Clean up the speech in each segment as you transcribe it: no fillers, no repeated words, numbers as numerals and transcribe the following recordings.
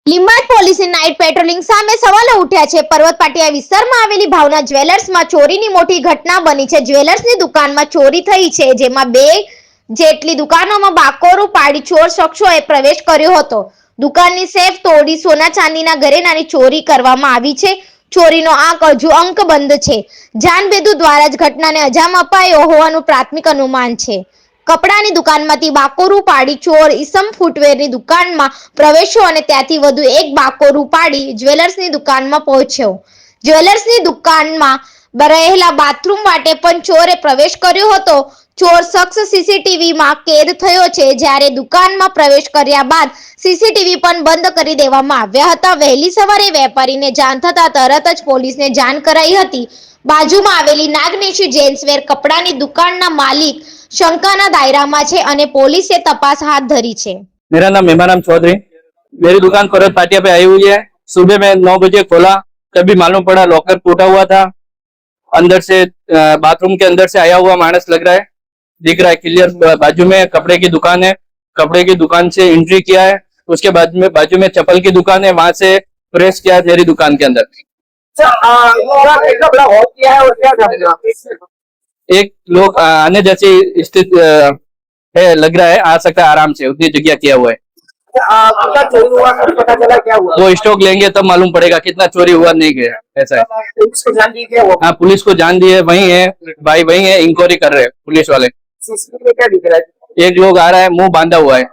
લીંબાયત પોલીસે night patrolling સામે સવાલો ઉઠ્યા છે। પર્વત પાટિયા વિસ્તારમાં આવેલી ભાવના જ્વેલર્સમાં ચોરીની મોટી ઘટના બની છે। જ્વેલર્સની દુકાનમાં ચોરી થઈ છે, જેમાં 2 જેટલી દુકાનોમાં બાકોરું પાડી ચોર શખ્સોએ પ્રવેશ કર્યો હતો। દુકાનની સેફ તોડી સોના ચાંદીના ઘરેણાની ચોરી કરવામાં આવી છે। ચોરીનો આંક હજુ અંકબંધ છે। જાનબેદુ દ્વારા જ ઘટનાને અંજામ અપાયો હોવાનું પ્રાથમિક અનુમાન છે। કપડાની દુકાનમાંથી બાકોરું પાડી ચોર ઈસમ ફૂટવેરની દુકાનમાં પ્રવેશ્યો અને ત્યાંથી વધુ એક બાકોરું પાડી જ્વેલર્સની દુકાનમાં પહોંચ્યો। જ્વેલર્સની દુકાનમાં રહેલા બાથરૂમ માટે પણ ચોરે પ્રવેશ કર્યો હતો। ચોર શખ્સ સીસીટીવીમાં કેદ થયો છે, જ્યારે દુકાનમાં પ્રવેશ કર્યા બાદ સીસીટીવી પણ બંધ કરી દેવામાં આવ્યા હતા। વહેલી સવારે વેપારીને જાણ થતા તરત જ પોલીસને જાણ કરાઈ હતી। બાજુમાં આવેલી નાગનેશી જેન્ટ્સવેર કપડાની દુકાનના માલિક शंका दायरा में छे अने पुलिसे तपास हाथ धरी छे। मेरा नाम मेहमान चौधरी, मेरी दुकान पर्वत पाटिया पे आई हुई है। सुबह में 9 बजे खोला, तभी मालूम पड़ा लॉकर टूटा हुआ था। अंदर से बाथरूम के अंदर से आया हुआ मानस लग रहा है, दिख रहा है क्लियर। बाजू में कपड़े की दुकान है, कपड़े की दुकान से एंट्री किया है। उसके बाद में बाजू में चप्पल की दुकान है, वहां से प्रेस किया मेरी दुकान के अंदर। एक लोग आने जैसी स्थिति है, लग रहा है आ सकता है आराम से, उतनी जगह किया हुआ है। पता चला क्या हुआ? वो स्टॉक लेंगे तब मालूम पड़ेगा कितना चोरी हुआ नहीं गया, ऐसा है। पुलिस को जान दी क्या हुआ? हाँ, पुलिस को जान दी है, वही है भाई, वही है, इंक्वायरी कर रहे हैं पुलिस वाले। सीसीटीवी में क्या दिख रहा है? एक लोग आ रहा है, मुंह बांधा हुआ है।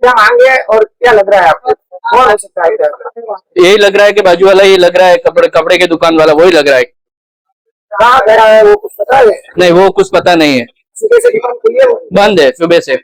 क्या मांगे और क्या लग रहा है आपको? कौन हो सकता है? यही लग रहा है कि बाजू वाला ही लग रहा है, कपड़े के दुकान वाला वही लग रहा है। कहाँ गया है वो कुछ पता है? नहीं, वो कुछ पता नहीं है, सुबह से दुकान खुली है? बंद है सुबह से।